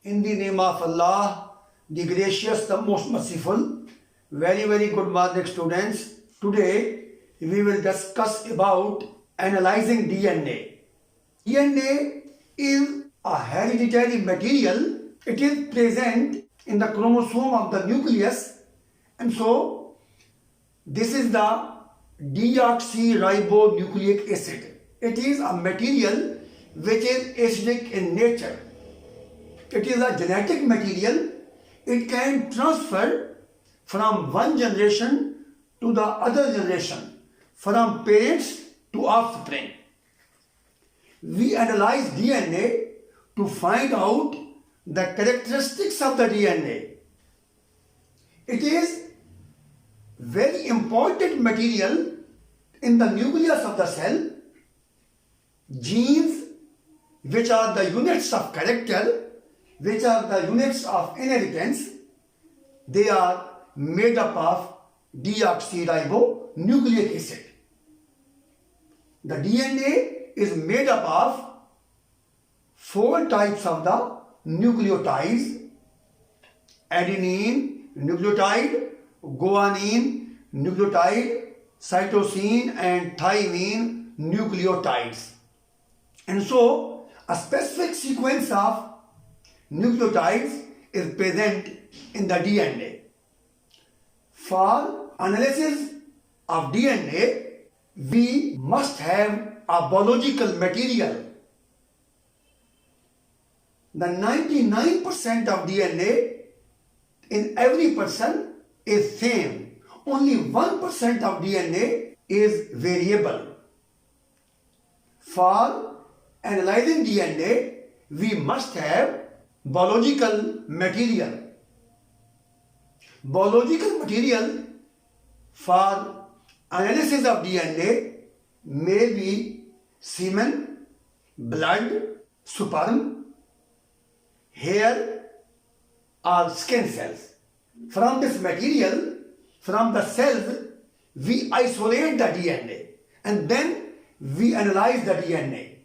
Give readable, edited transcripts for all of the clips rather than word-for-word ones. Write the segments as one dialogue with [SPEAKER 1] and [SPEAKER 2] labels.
[SPEAKER 1] In the name of Allah, the gracious, the most merciful. Very, very good morning, students. Today, we will discuss about analyzing DNA. DNA is a hereditary material. It is present in the chromosome of the nucleus, and so this is the deoxyribonucleic acid. It is a material which is acidic in nature. It is a genetic material. It can transfer from one generation to the other generation, from parents to offspring. We analyze DNA to find out the characteristics of the DNA. It is very important material in the nucleus of the cell. Genes, which are the units of character, which are the units of inheritance, they are made up of deoxyribonucleic acid. The DNA is made up of 4 types of the nucleotides: adenine nucleotide, guanine nucleotide, cytosine and thymine nucleotides. And so a specific sequence of nucleotides is present in the DNA. For analysis of DNA, we must have a biological material. The 99% of DNA in every person is same. Only 1% of DNA is variable. For analyzing DNA, we must have biological material. Biological material for analysis of DNA may be semen, blood, sperm, hair or skin cells. From this material, from the cells, we isolate the DNA and then we analyze the DNA.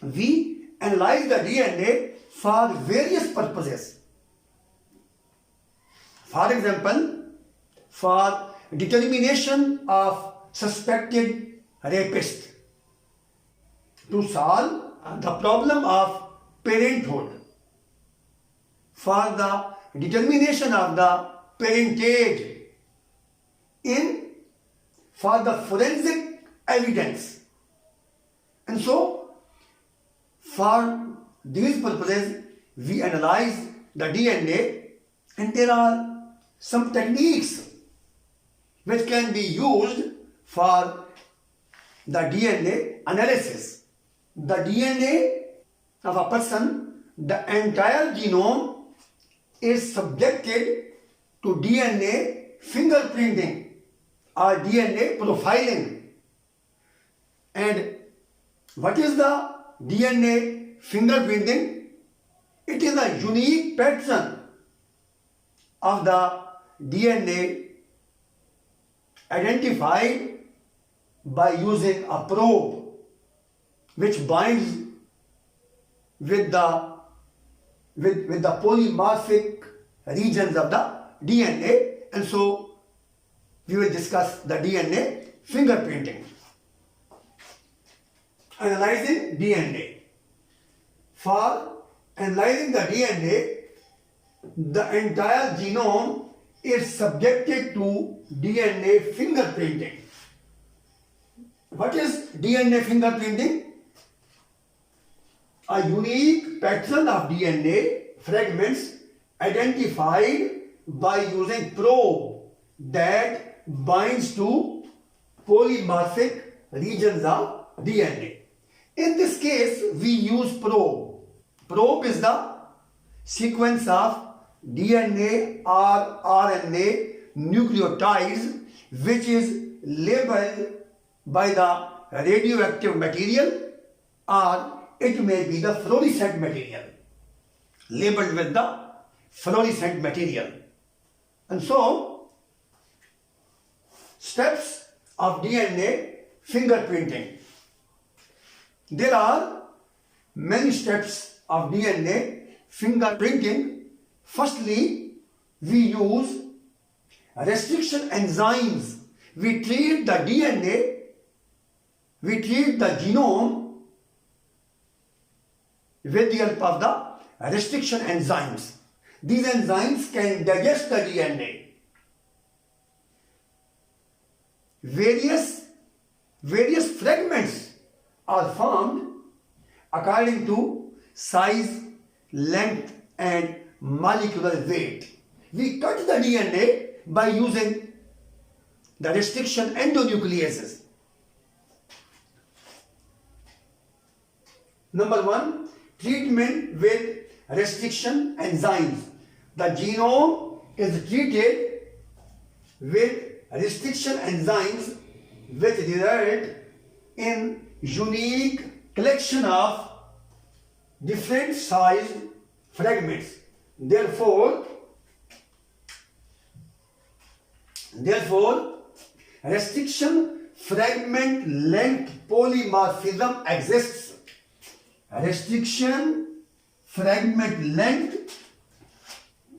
[SPEAKER 1] We analyze the DNA for various purposes. For example, for determination of suspected rapist, to solve the problem of parenthood, for the determination of the parentage, for the forensic evidence. And so, for these purposes, we analyze the DNA, and there are some techniques which can be used for the DNA analysis. The DNA of a person, the entire genome is subjected to DNA fingerprinting or DNA profiling. And what is the DNA fingerprinting? It is a unique pattern of the DNA identified by using a probe which binds with the polymorphic regions of the DNA. And so we will discuss the DNA fingerprinting. Analyzing DNA. For analyzing the DNA, the entire genome is subjected to DNA fingerprinting. What is DNA fingerprinting? A unique pattern of DNA fragments identified by using probe that binds to polymorphic regions of DNA. In this case, we use probe. Probe is the sequence of DNA or RNA nucleotides which is labeled by the radioactive material, or it may be the fluorescent material, labeled with the fluorescent material. And so, steps of DNA fingerprinting. There are many steps of DNA fingerprinting, firstly, we use restriction enzymes. We treat the DNA, we treat the genome with the help of the restriction enzymes. These enzymes can digest the DNA. Various fragments are formed according to size, length, and molecular weight. We cut the DNA by using the restriction endonucleases. Number one, treatment with restriction enzymes. The genome is treated with restriction enzymes which result in unique collection of different sized fragments. Therefore, restriction fragment length polymorphism exists. Restriction fragment length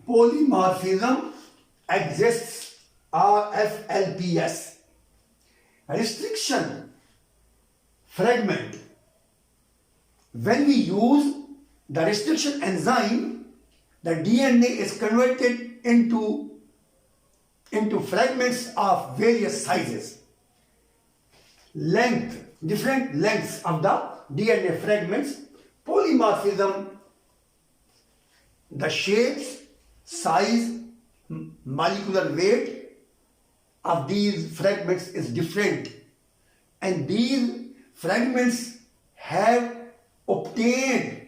[SPEAKER 1] polymorphism exists, RFLPS. Restriction fragment. When we use the restriction enzyme, the DNA is converted into fragments of various sizes. Different lengths of the DNA fragments. Polymorphism, the shapes, size, molecular weight of these fragments is different, and these fragments have obtained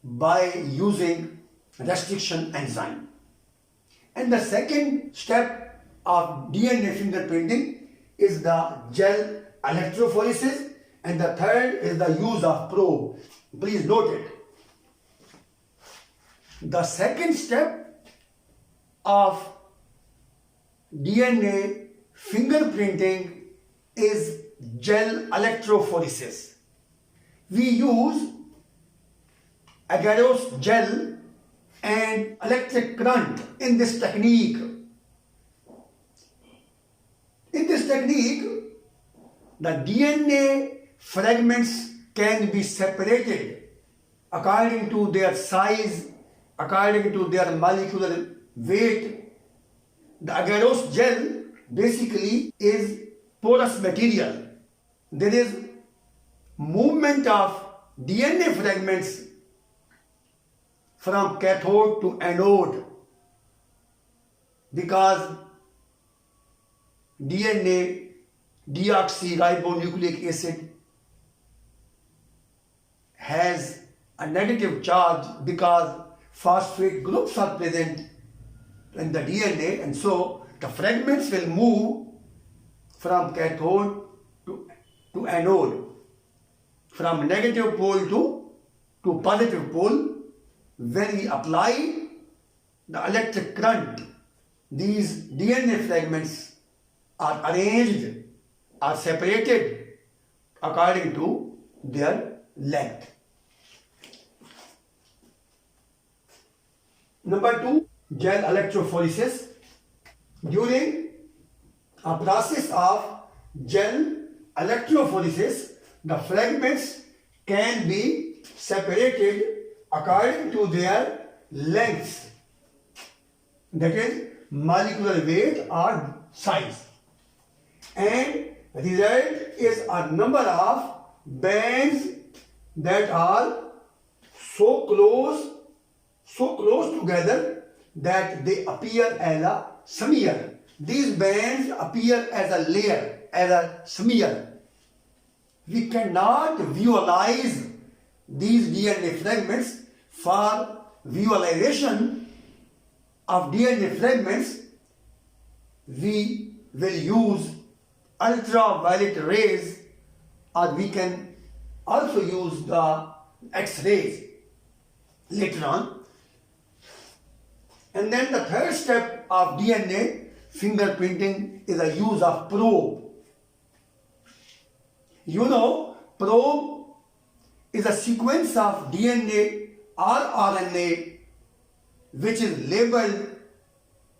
[SPEAKER 1] by using restriction enzyme. And the second step of DNA fingerprinting is the gel electrophoresis, and the third is the use of probe. Please note it. The second step of DNA fingerprinting is gel electrophoresis. We use agarose gel and electric current in this technique. In this technique, the DNA fragments can be separated according to their size, according to their molecular weight. The agarose gel basically is porous material. There is movement of DNA fragments from cathode to anode because DNA deoxyribonucleic acid has a negative charge because phosphate groups are present in the DNA, and so the fragments will move from cathode to anode, from negative pole to positive pole. When we apply the electric current, these DNA fragments are arranged, are separated according to their length. Number two, gel electrophoresis. During a process of gel electrophoresis, the fragments can be separated according to their lengths, that is molecular weight or size, and result is a number of bands that are so close together that they appear as a smear. These bands appear as a layer, as a smear. We cannot visualize these DNA fragments. For visualization of DNA fragments, we will use ultraviolet rays, or we can also use the X-rays later on. And then the third step of DNA fingerprinting is the use of probe. You know, probe is a sequence of DNA rRNA which is labeled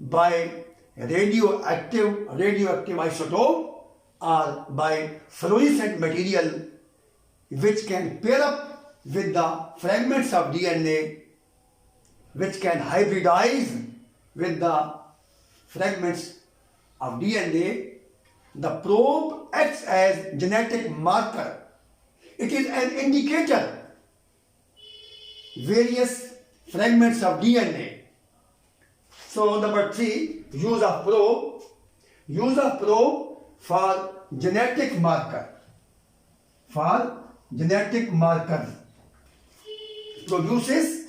[SPEAKER 1] by radioactive isotope or by fluorescent material which can pair up with the fragments of DNA which can hybridize with the fragments of DNA. The probe acts as genetic marker. It is an indicator. Various fragments of DNA. So number 3, use of probe. Use of probe for genetic marker. For genetic markers. Produces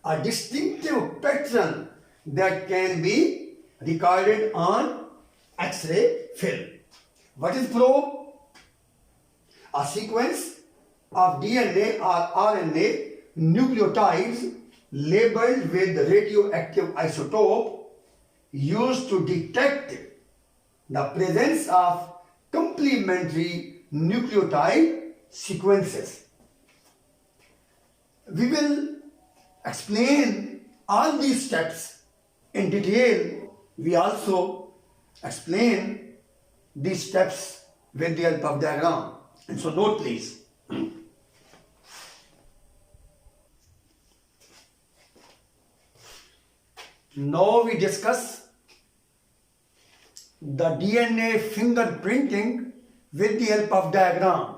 [SPEAKER 1] a distinctive pattern that can be recorded on X-ray film. What is probe? A sequence of DNA or RNA nucleotides labeled with radioactive isotope used to detect the presence of complementary nucleotide sequences. We will explain all these steps in detail. We also explain these steps with the help of diagram. And so note please. Now we discuss the DNA fingerprinting with the help of diagram.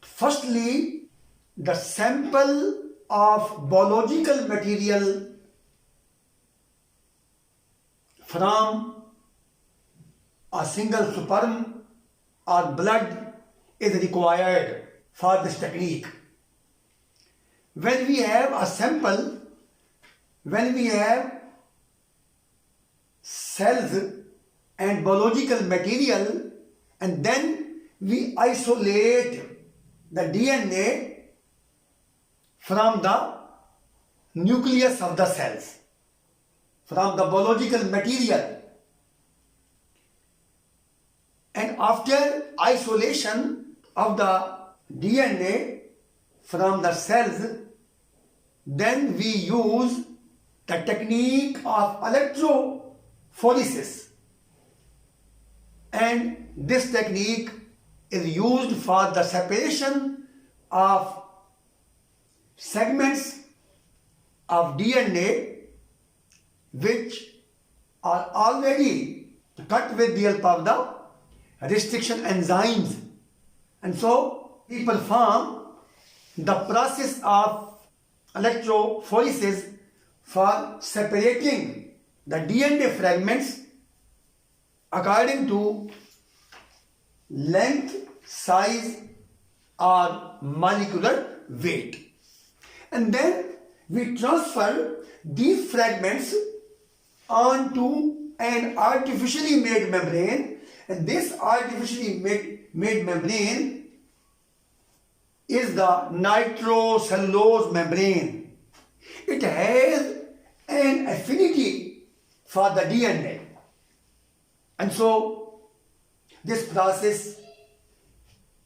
[SPEAKER 1] Firstly, the sample of biological material from a single sperm or blood is required for this technique. When we have a sample, when we have cells and biological material, and then we isolate the DNA from the nucleus of the cells, from the biological material. And after isolation of the DNA from the cells, then we use the technique of electrophoresis. And this technique is used for the separation of segments of DNA which are already cut with the help of the restriction enzymes. And so we perform the process of electrophoresis for separating the DNA fragments according to length, size or molecular weight. And then we transfer these fragments onto an artificially made membrane, and this artificially made membrane is the nitrocellulose membrane. It has an affinity for the DNA. And so this process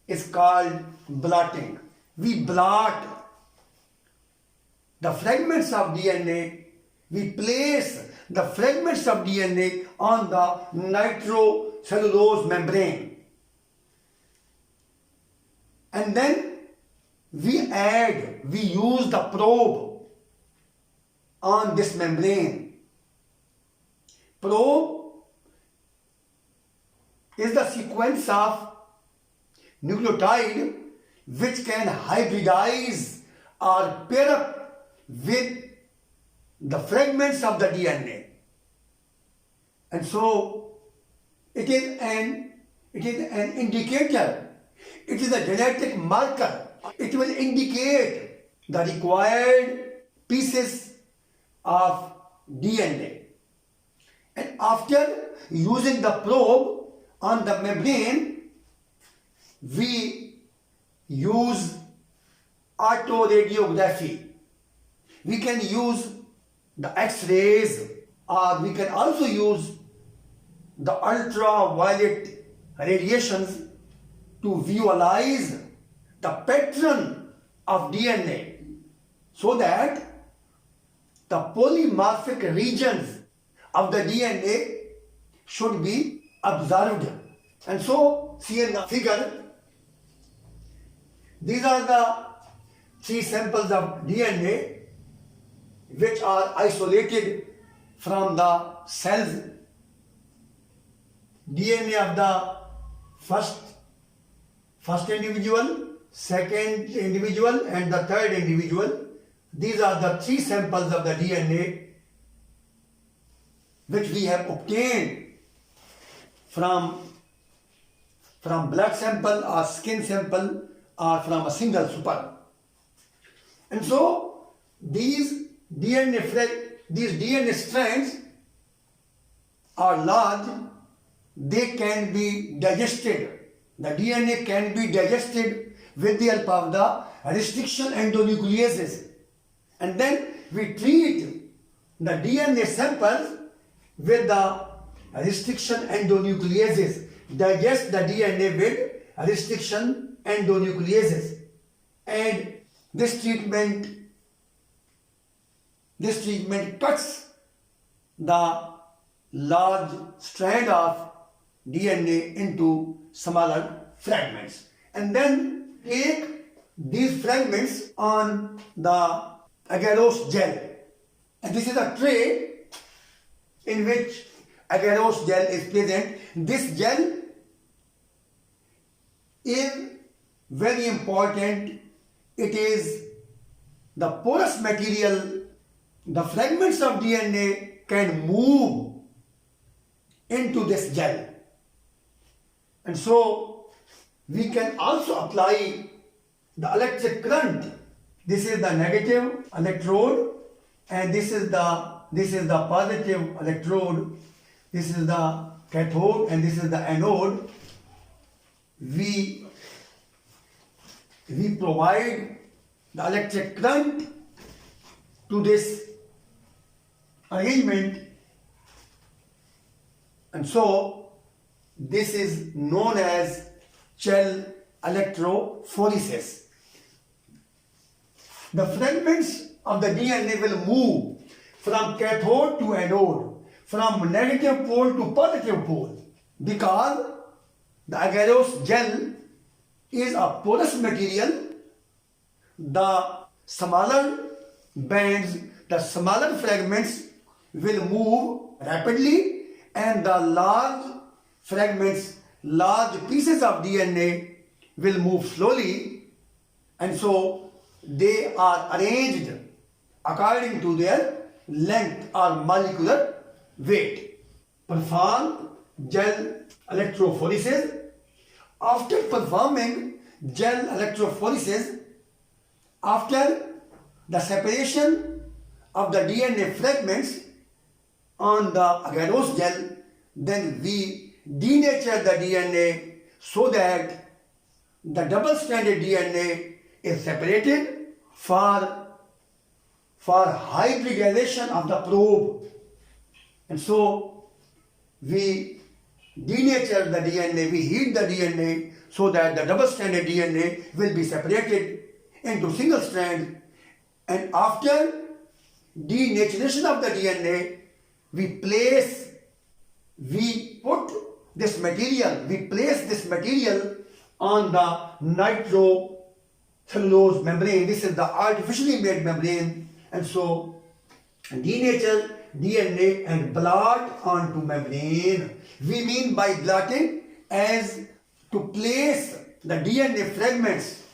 [SPEAKER 1] is called blotting. We blot the fragments of DNA. We place the fragments of DNA on the nitrocellulose membrane. And then we use the probe on this membrane. Probe is the sequence of nucleotide which can hybridize or pair up with the fragments of the DNA. And so it is an indicator. It is a genetic marker. It will indicate the required pieces of DNA. And after using the probe on the membrane, we use autoradiography. We can use the X-rays, or we can also use the ultraviolet radiations to visualize the pattern of DNA so that the polymorphic regions of the DNA should be observed. And so, see in the figure, these are the 3 samples of DNA which are isolated from the cells. DNA of the first individual, second individual and the third individual. These are the 3 samples of the DNA which we have obtained from blood sample or skin sample or from a single sperm. And so these DNA strands are large. They can be digested. The DNA can be digested with the help of the restriction endonucleases. And then we treat the DNA samples with the restriction endonucleases. Digest the DNA with restriction endonucleases. And this treatment cuts the large strand of DNA into smaller fragments, and then take these fragments on the agarose gel. And this is a tray in which agarose gel is present. This gel is very important. It is the porous material. The fragments of DNA can move into this gel. And so we can also apply the electric current. This is the negative electrode and this is the positive electrode. This is the cathode and this is the anode. We provide the electric current to this arrangement, and so this is known as Chell electrophoresis. The fragments of the DNA will move from cathode to anode, from negative pole to positive pole, because the agarose gel is a porous material. The smaller bands, the smaller fragments will move rapidly, and the large fragments, large pieces of DNA will move slowly, and so they are arranged according to their length or molecular weight. Perform gel electrophoresis. After performing gel electrophoresis, after the separation of the DNA fragments on the agarose gel, then we denature the DNA so that the double-stranded DNA is separated for hybridization of the probe. And so we denature the DNA, we heat the DNA so that the double-stranded DNA will be separated into single strand. And after denaturation of the DNA, we place this material on the nitrocellulose membrane. This is the artificially made membrane, and so denature DNA and blot onto membrane. We mean by blotting as to place the DNA fragments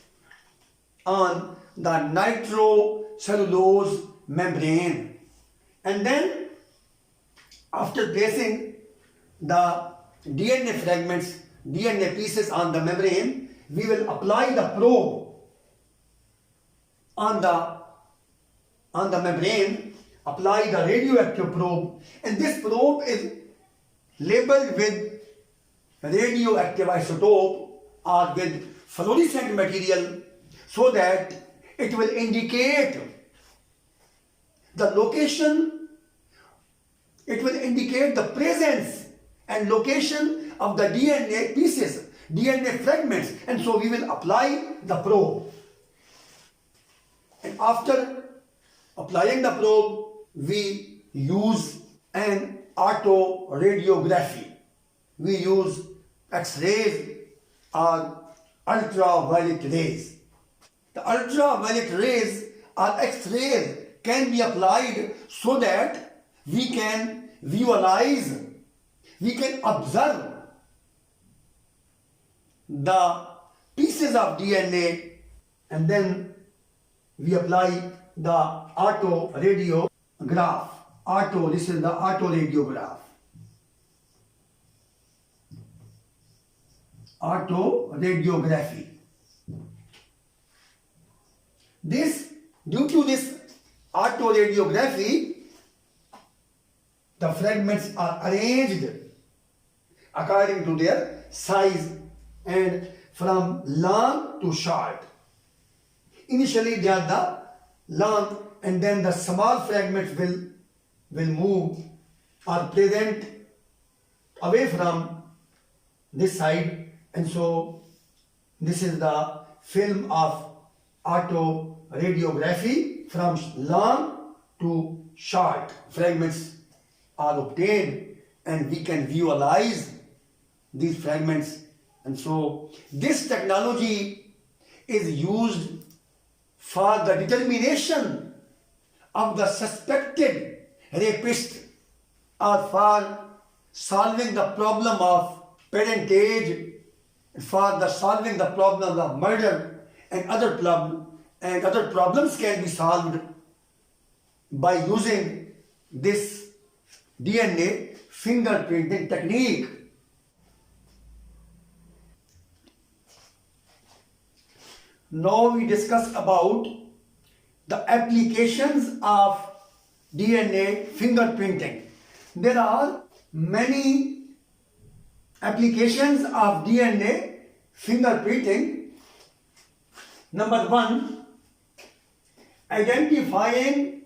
[SPEAKER 1] on the nitrocellulose membrane, and then after placing the DNA fragments, DNA pieces on the membrane, we will apply the probe on the membrane, apply the radioactive probe, and this probe is labeled with radioactive isotope or with fluorescent material so that it will indicate the location, it will indicate the presence and location of the DNA pieces, DNA fragments, and so we will apply the probe. And after applying the probe, we use an autoradiography. We use X-rays or ultraviolet rays. The ultraviolet rays or X-rays can be applied so that we can visualize, we can observe the pieces of DNA, and then we apply the autoradiograph. This is the autoradiograph. Autoradiography. Due to this autoradiography, the fragments are arranged according to their size and from long to short. Initially they are the long, and then the small fragments will move or present away from this side, and so this is the film of autoradiography. From long to short fragments are obtained, and we can visualize these fragments. And so this technology is used for the determination of the suspected rapist or for solving the problem of parentage, for the solving the problem of murder and other problems can be solved by using this DNA fingerprinting technique. Now we discuss about the applications of DNA fingerprinting. There are many applications of DNA fingerprinting. Number one, identifying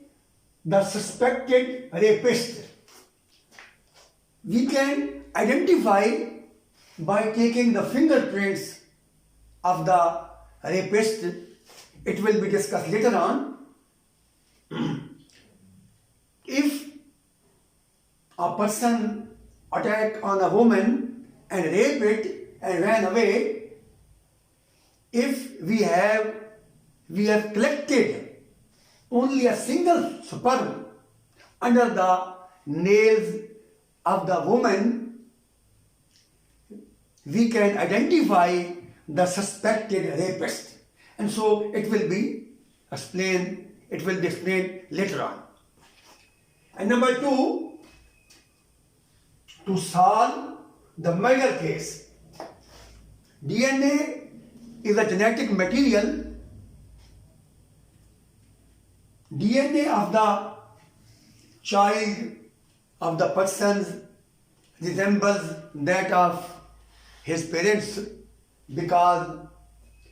[SPEAKER 1] the suspected rapist. We can identify by taking the fingerprints of the rapist. It will be discussed later on. If a person attacked on a woman and raped it and ran away, if we have collected only a single sperm under the nails of the woman, we can identify the suspected rapist. And so it will be explained later on. And number two, to solve the murder case. DNA is a genetic material. DNA of the child, of the person, resembles that of his parents because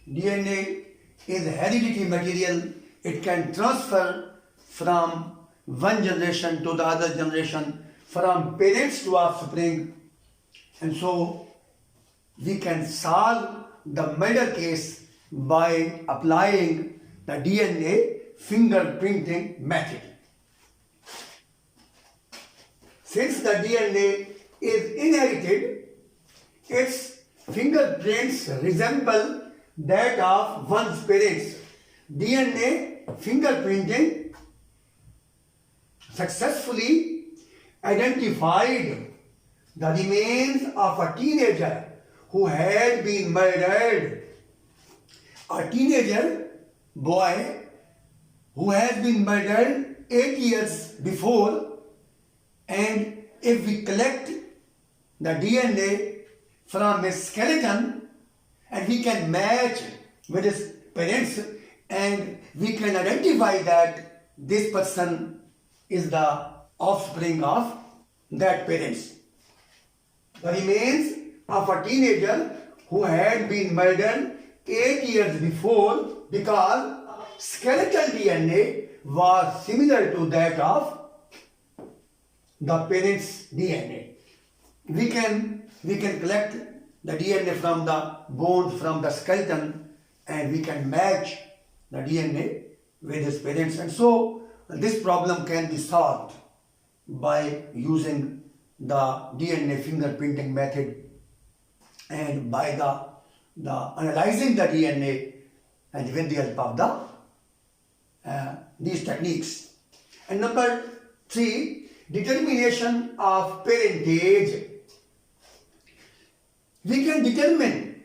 [SPEAKER 1] DNA is hereditary material. It can transfer from one generation to the other generation, from parents to offspring, and so we can solve the murder case by applying the DNA fingerprinting method. Since the DNA is inherited, its fingerprints resemble that of one's parents. DNA fingerprinting successfully identified the remains of a teenager who had been murdered. A teenager boy who has been murdered 8 years before, and if we collect the DNA from his skeleton and we can match with his parents, and we can identify that this person is the offspring of that parents. The remains of a teenager who had been murdered 8 years before, because skeletal DNA was similar to that of the parents' DNA. We can collect the DNA from the bones, from the skeleton, and we can match the DNA with his parents. And so this problem can be solved by using the DNA fingerprinting method and by the analyzing the DNA and with the help of these techniques. And number 3, determination of parentage. We can determine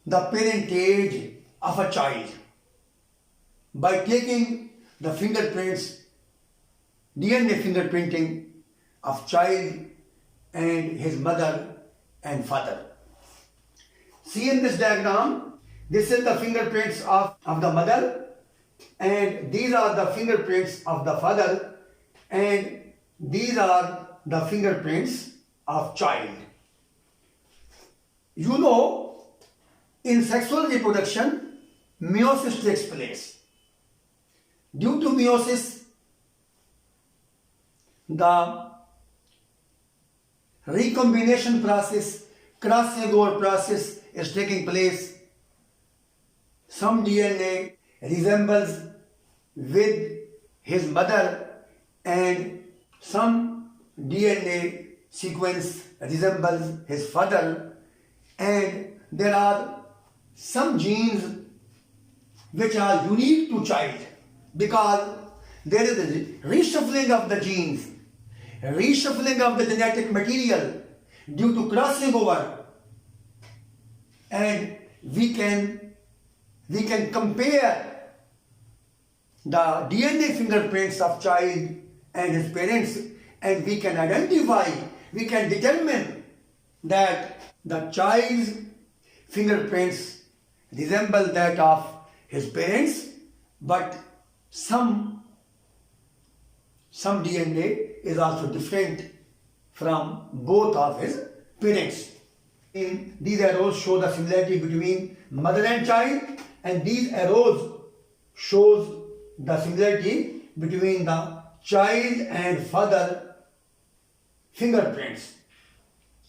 [SPEAKER 1] the parentage of a child by taking the fingerprints, DNA fingerprinting of child and his mother and father. See in this diagram, this is the fingerprints of the mother and these are the fingerprints of the father and these are the fingerprints of child. You know, in sexual reproduction, meiosis takes place. Due to meiosis, the recombination process, crossing over process is taking place. Some DNA resembles with his mother and some DNA sequence resembles his father, and there are some genes which are unique to child because there is a reshuffling of the genes, reshuffling of the genetic material due to crossing over, and we can compare the DNA fingerprints of child and his parents, and we can identify, we can determine that the child's fingerprints resemble that of his parents, but some DNA is also different from both of his parents. These arrows show the similarity between mother and child, and these arrows shows the similarity between the child and father fingerprints.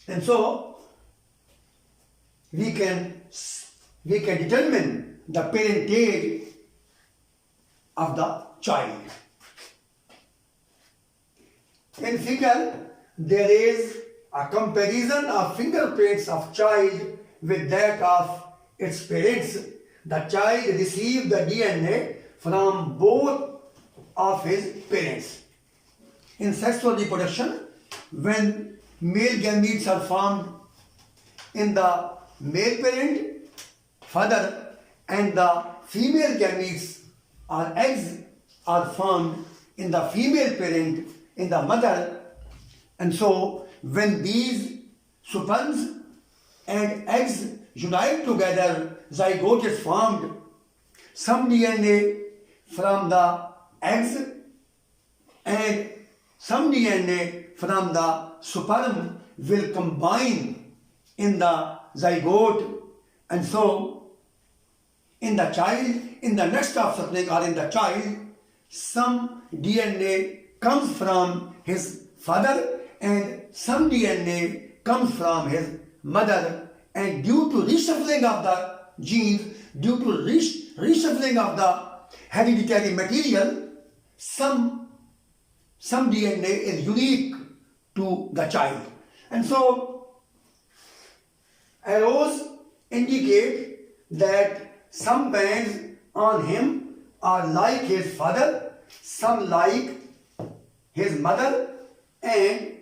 [SPEAKER 1] And so we can determine the parentage of the child. In figure, there is a comparison of fingerprints of child with that of its parents. The child received the DNA from both of his parents. In sexual reproduction, when male gametes are formed in the male parent, father, and the female gametes or eggs are formed in the female parent, in the mother, and so when these sperms and eggs unite together, zygote is formed. Some DNA from the eggs and some DNA from the sperm will combine in the zygote, and so in the child, in the next offspring or in the child, some DNA comes from his father and some DNA comes from his mother, and due to reshuffling of the genes, due to reshuffling of the hereditary material, some DNA is unique to the child. And so arrows indicate that some bands on him are like his father, some like his mother, and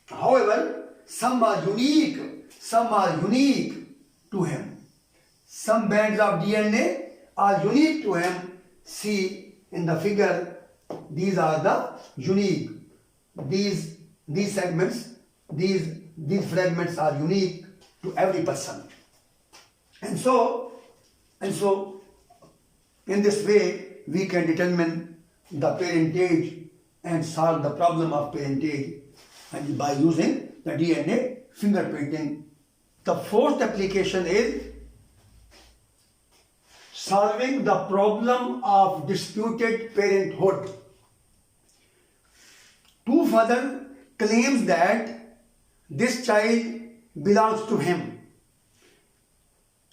[SPEAKER 1] however some are unique to him. Some bands of DNA are unique to him. See in the figure, these are the unique. These segments, these fragments are unique to every person. And so in this way we can determine the parentage and solve the problem of parentage, and by using the DNA fingerprinting. The fourth application is solving the problem of disputed parenthood. Two father claims that this child belongs to him.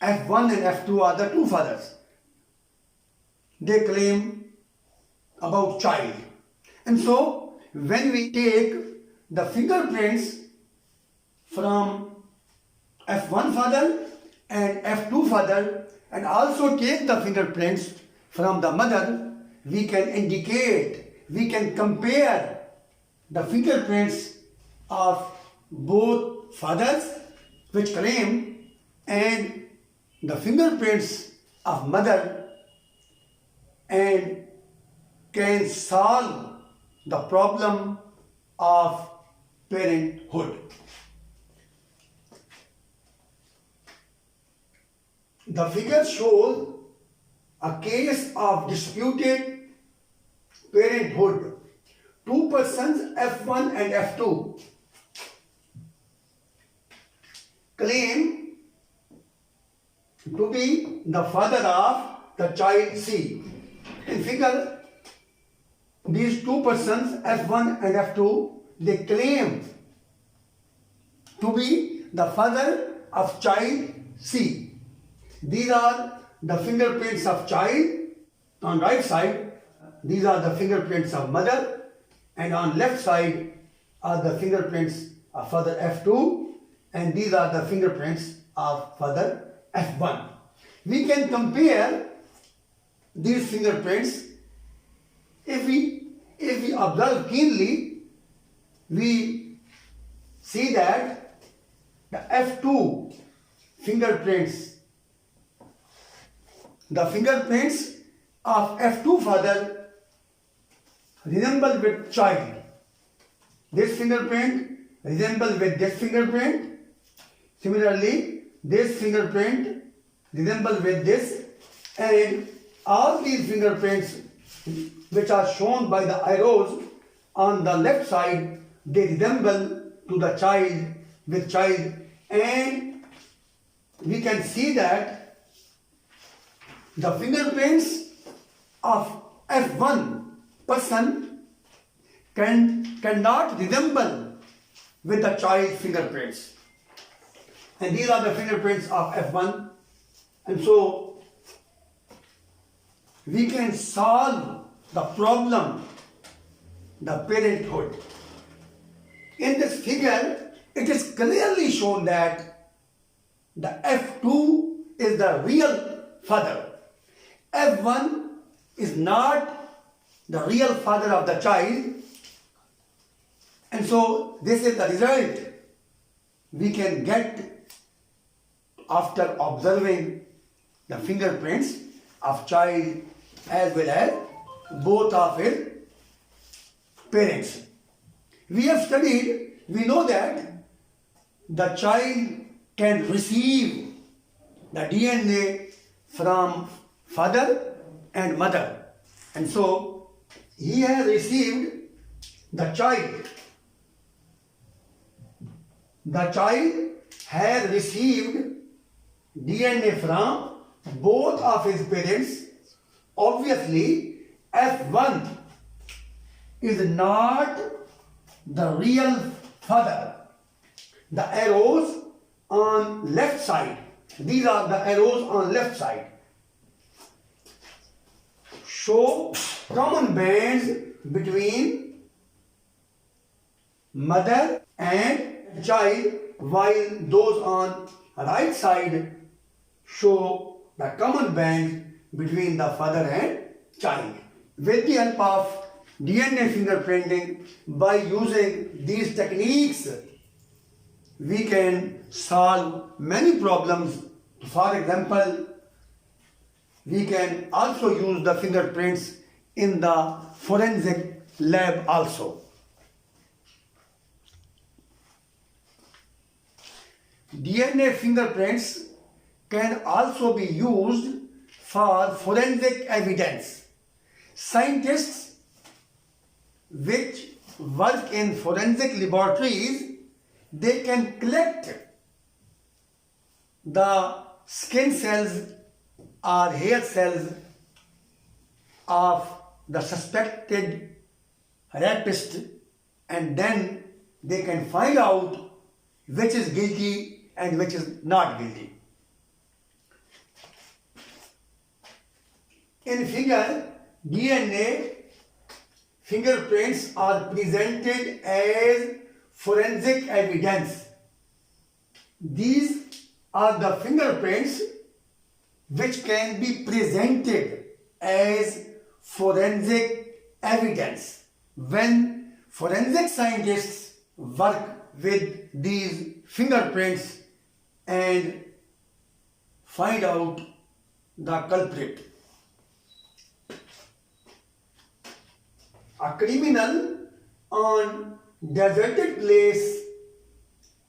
[SPEAKER 1] F1 and F2 are the two fathers. They claim about child. And so when we take the fingerprints from F1 father and F2 father and also take the fingerprints from the mother, we can indicate, we can compare the fingerprints of both fathers which claim and the fingerprints of mother and can solve the problem of parenthood. The figure shows a case of disputed parenthood. Two persons, F1 and F2, claim to be the father of the child C. In figure, these two persons, F1 and F2, they claim to be the father of child C. These are the fingerprints of child on right side. These are the fingerprints of mother, and on left side are the fingerprints of father F2, and these are the fingerprints of father F1. We can compare these fingerprints. If we observe keenly, we see that the F2 fingerprints, the fingerprints of F2 father resemble with child. This fingerprint resemble with this fingerprint. Similarly, this fingerprint resemble with this, and all these fingerprints which are shown by the arrows on the left side, they resemble to the child with child, and we can see that the fingerprints of F1 person cannot resemble with the child fingerprints. And these are the fingerprints of F1. And so we can solve the problem, the parenthood. In this figure, it is clearly shown that the F2 is the real father. F1 is not the real father of the child. And so this is the result we can get after observing the fingerprints of child as well as both of his parents. We have studied, we know that the child can receive the DNA from father and mother. And so he has received the child. The child has received DNA from both of his parents. Obviously, F1 is not the real father. The arrows on left side, these are the arrows on left side, show common bands between mother and child, while those on right side show the common bands between the father and child. With the help of DNA fingerprinting, by using these techniques, we can solve many problems. For example, we can also use the fingerprints in the forensic lab also. DNA fingerprints can also be used for forensic evidence. Scientists which work in forensic laboratories, they can collect the skin cells or hair cells of the suspected rapist, and then they can find out which is guilty and which is not guilty. In figure, DNA fingerprints are presented as forensic evidence. These are the fingerprints which can be presented as forensic evidence. When forensic scientists work with these fingerprints and find out the culprit. A criminal on deserted place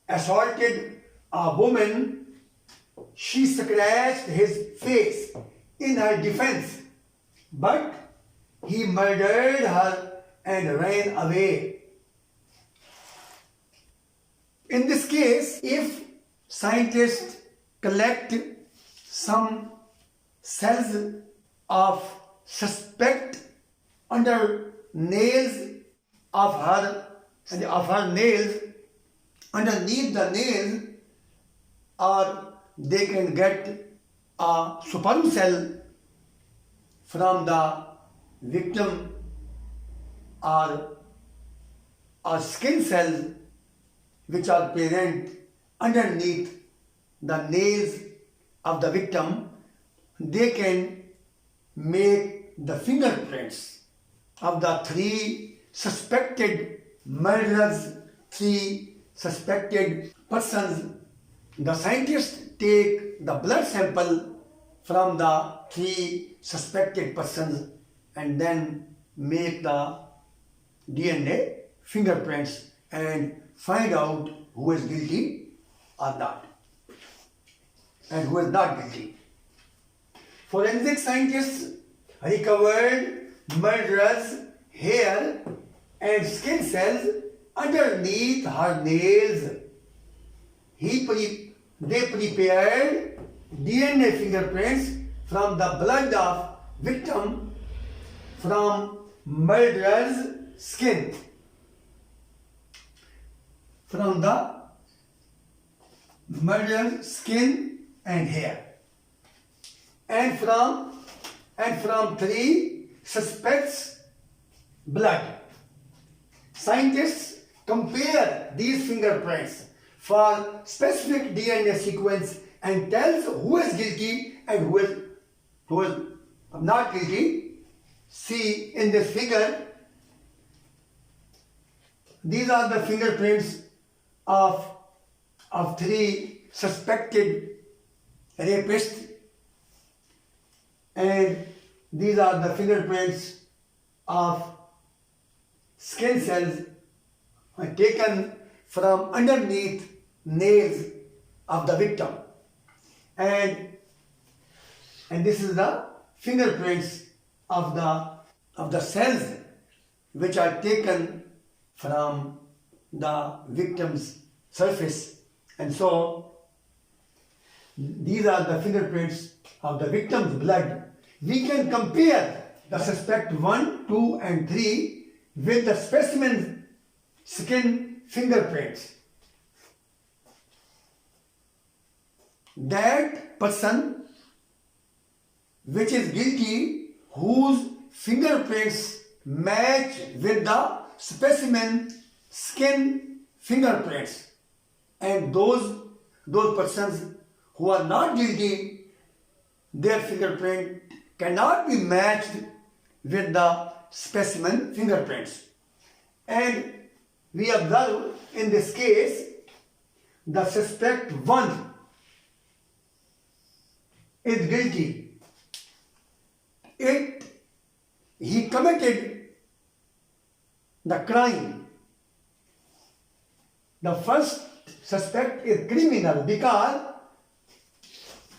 [SPEAKER 1] assaulted a woman. She scratched his face in her defense, but he murdered her and ran away. In this case, if scientists collect some cells of suspect under nails of her nails, underneath the nails, or they can get a sperm cell from the victim or skin cells which are present underneath the nails of the victim, they can make the fingerprints of the three suspected murderers, three suspected persons. The scientists take the blood sample from the three suspected persons and then make the DNA fingerprints and find out who is guilty or not, and who is not guilty. Forensic scientists recovered murderer's hair and skin cells underneath her nails. They prepared DNA fingerprints from the blood of victim from murderer's skin, from the murderer's skin and hair, and from three suspects' blood. Scientists compare these fingerprints for specific DNA sequence and tells who is guilty and who is not guilty. See in this figure, these are the fingerprints of three suspected rapists, and these are the fingerprints of skin cells taken from underneath nails of the victim, and this is the fingerprints of the cells which are taken from the victim's surface. And so these are the fingerprints of the victim's blood. We can compare the suspect 1, 2 and 3 with the specimen's skin fingerprints. That person which is guilty, whose fingerprints match with the specimen skin fingerprints, and those persons who are not guilty, their fingerprint cannot be matched with the specimen fingerprints. And we observe in this case the suspect 1 is guilty. He committed the crime. The first suspect is criminal because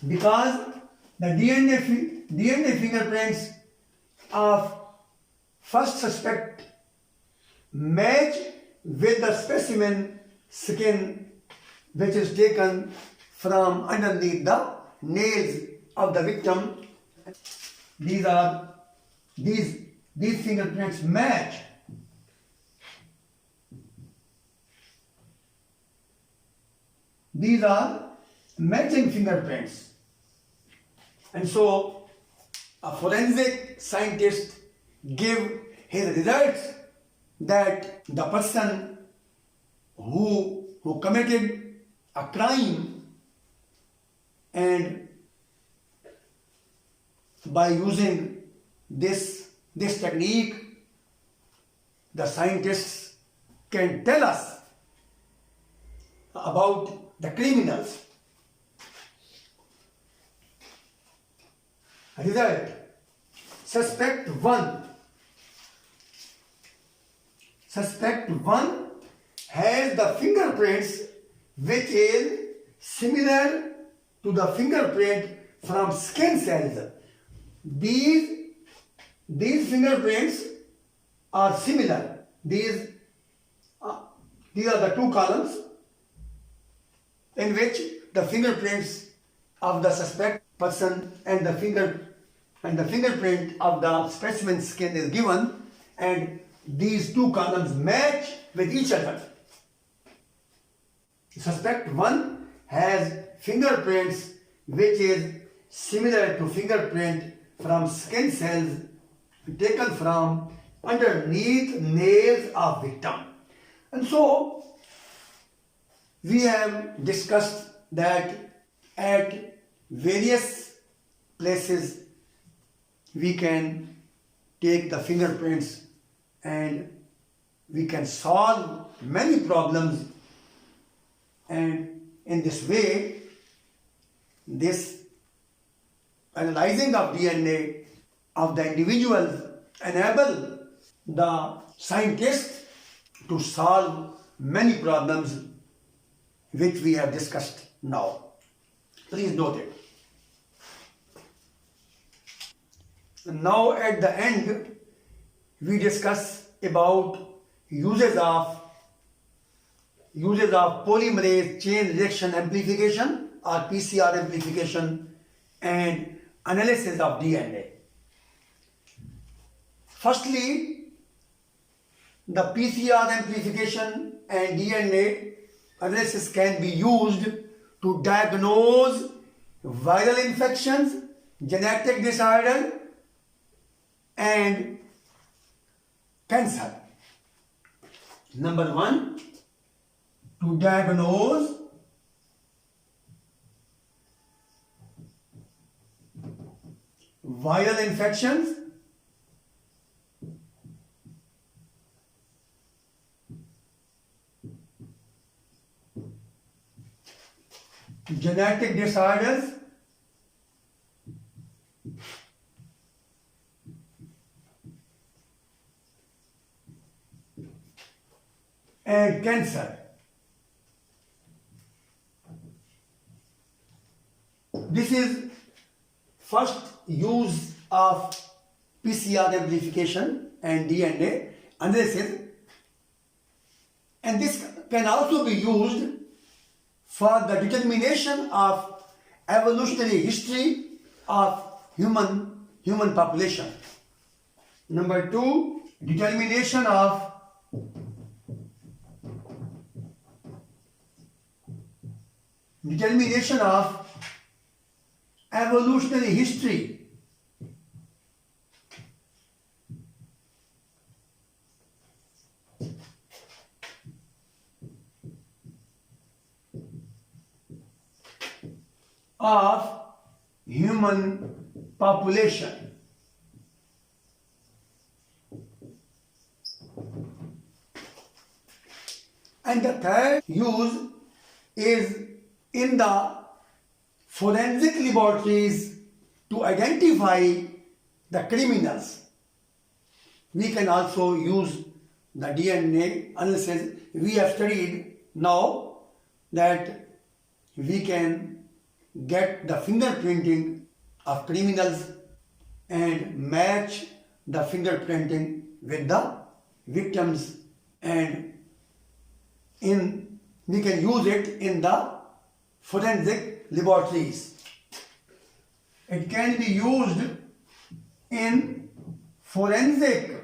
[SPEAKER 1] the DNA fingerprints of first suspect match with the specimen skin which is taken from underneath the nails of the victim. These fingerprints match. These are matching fingerprints. And so a forensic scientist give his results that the person who committed a crime, and by using this technique, the scientists can tell us about the criminals. Result: suspect 1. Suspect 1 has the fingerprints which is similar to the fingerprint from skin cells. These fingerprints are similar. These are the two columns in which the fingerprints of the suspect person and the fingerprint of the specimen skin is given, and these two columns match with each other. Suspect 1 has fingerprints which is similar to fingerprint from skin cells taken from underneath nails of victim. And so we have discussed that at various places we can take the fingerprints and we can solve many problems, and in this way this analyzing of DNA of the individuals enable the scientists to solve many problems which we have discussed now. Please note it. Now at the end we discuss about uses of polymerase chain reaction amplification or PCR amplification and analysis of DNA. Firstly, the PCR amplification and DNA analysis can be used to diagnose viral infections, genetic disorder, and cancer. Number 1, to diagnose viral infections, genetic disorders, and cancer. This is first use of PCR amplification and DNA analysis, and this can also be used for the determination of evolutionary history of human population. Number 2, determination of evolutionary history of human population. And the third use is in the forensic laboratories to identify the criminals. We can also use the DNA analysis. We have studied now that we can get the fingerprinting of criminals and match the fingerprinting with the victims, and we can use it in the forensic laboratories. It can be used in forensic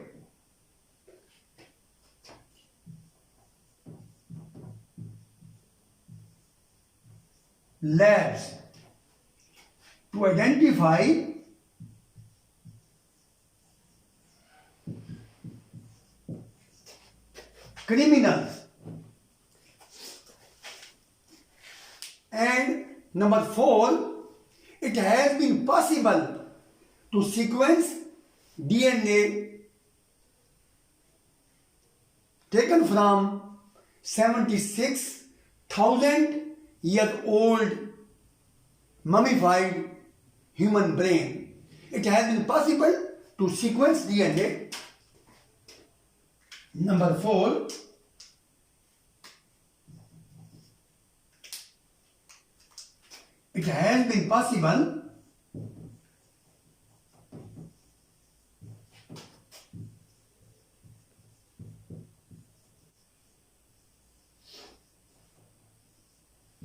[SPEAKER 1] labs to identify criminals. And number 4, it has been possible to sequence DNA taken from 76,000 year old mummified human brain. It has been possible to sequence DNA. Number 4, it has been possible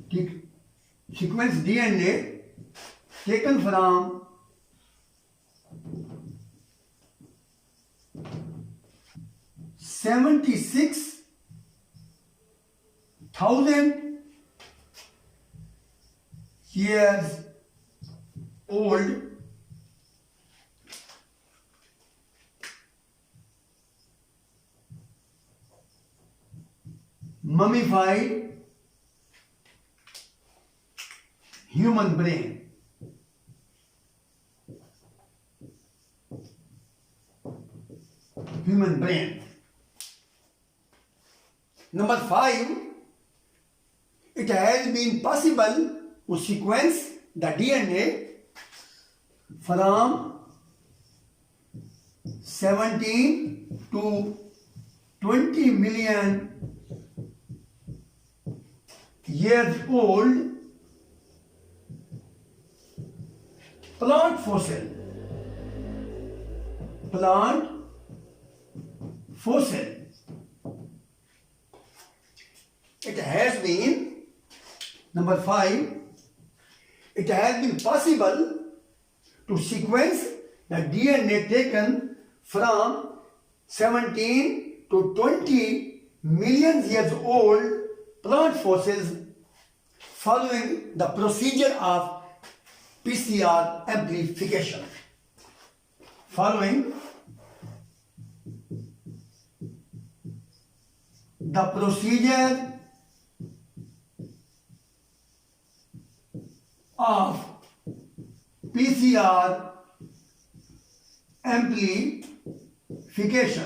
[SPEAKER 1] to sequence DNA taken from 76,000 years old mummified human brain. Human brain. Number 5, it has been possible to sequence the DNA from 17 to 20 million years old plant fossil. Plant fossil. It has been, number 5, it has been possible to sequence the DNA taken from 17 to 20 million years old plant fossils following the procedure of PCR amplification. Following the procedure of PCR amplification.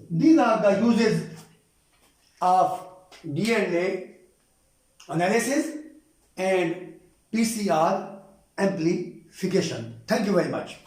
[SPEAKER 1] These are the uses of DNA analysis and PCR amplification. Thank you very much.